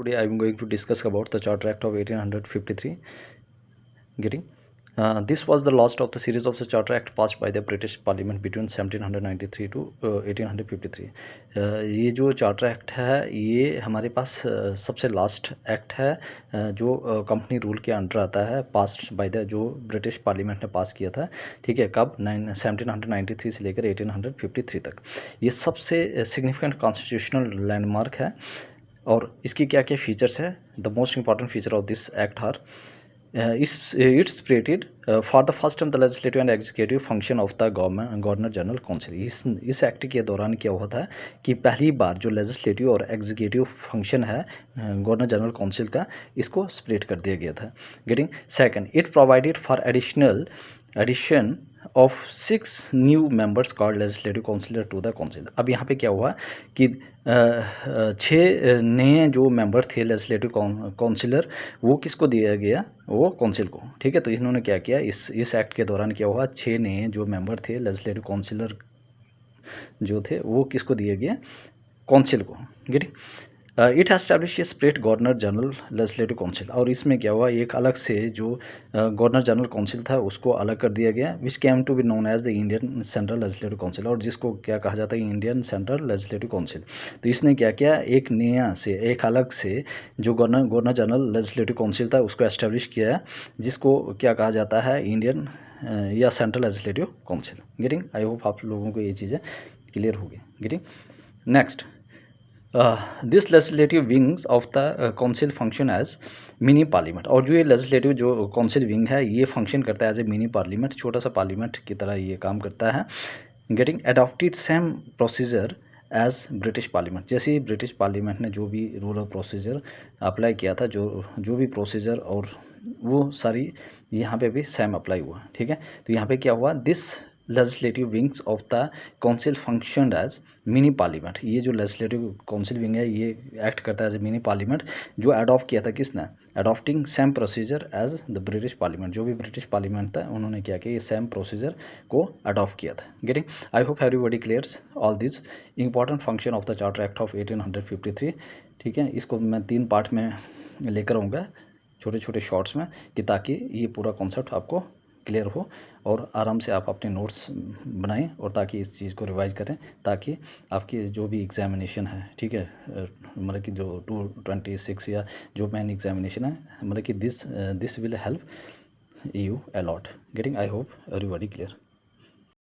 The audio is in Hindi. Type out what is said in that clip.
today I am going to discuss about the Charter Act of 1853. This was the last of the series of the Charter Act passed by the British Parliament between 1793 to 1853. ये जो चार्टर एक्ट है ये हमारे पास सबसे लास्ट एक्ट है जो कंपनी रूल के अंडर आता है, पास बाय द जो ब्रिटिश पार्लियामेंट ने पास किया था। ठीक है, कब 1793 से लेकर 1853 तक। ये सबसे सिग्निफिकेंट कॉन्स्टिट्यूशनल लैंडमार्क है। और इसकी क्या क्या फीचर्स है? The most important feature of this act are it's created for the first time the legislative and executive function of the governor general council. इस एक्ट के दौरान क्या होता है कि पहली बार जो लेजिस्लेटिव और एग्जीक्यूटिव फंक्शन है गवर्नर जनरल काउंसिल का, इसको स्प्लिट कर दिया गया था। Getting second, it provided for addition of 6 new members called legislative councillor to the council. अब यहाँ पे क्या हुआ कि 6 नए जो मेंबर थे लेजिस्लेटिव काउंसिलर, वो किसको दिया गया? वो काउंसिल को। ठीक है, तो इन्होंने क्या किया, इस एक्ट के दौरान क्या हुआ, 6 नए जो मेंबर थे लेजिस्लेटिव काउंसिलर जो थे वो किसको दिए गए? काउंसिल को। Getting it establish A split governor general legislative council. और इसमें क्या हुआ, एक अलग से जो गवर्नर जनरल काउंसिल था उसको अलग कर दिया गया, which came to be known as the Indian central legislative council, और जिसको क्या कहा जाता है? Indian central legislative council. तो इसने क्या किया, एक नया से एक अलग से जो गवर्नर जनरल लेजिस्लेटिव काउंसिल था उसको एस्टैब्लिश किया, जिसको क्या कहा जाता है? इंडियन या central legislative council. Getting, I hope आप लोगों को ये चीज़ें क्लियर होगी। Getting next, this legislative wings of the council function as mini parliament. और जो ये लेजिस्लेटिव जो काउंसिल विंग है ये फंक्शन करता है एज ए मिनी पार्लियामेंट, छोटा सा पार्लियामेंट की तरह ये काम करता है। Getting adopted same procedure as British parliament. जैसे ही ब्रिटिश पार्लियामेंट ने जो भी रूल ऑफ प्रोसीजर अप्लाई किया था, जो भी प्रोसीजर और वो सारी यहाँ पे भी सेम अप्लाई हुआ। ठीक है, तो यहाँ पे क्या हुआ, this legislative wings of the council function as mini parliament. ये जो लेजिस्लेटिव काउंसिल विंग है ये एक्ट करता है एज ए मिनी पार्लियामेंट, जो अडॉप्ट किया था किसने? Adopting same procedure as the British parliament. जो भी ब्रिटिश पार्लियामेंट था उन्होंने क्या किया, ये सेम प्रोसीजर को अडॉप्ट किया था। Getting, I hope everybody clears all this important function of the charter act of 1853। ठीक है, इसको मैं 3 पार्ट में लेकर आऊँगा, छोटे छोटे शॉर्ट्स में, कि ताकि ये पूरा कॉन्सेप्ट आपको क्लियर हो और आराम से आप अपने नोट्स बनाएं, और ताकि इस चीज़ को रिवाइज करें, ताकि आपकी जो भी एग्जामिनेशन है, ठीक है, मतलब कि जो 226 या जो मेन एग्जामिनेशन है, मतलब कि this will help you a lot. Getting, I hope everybody clear.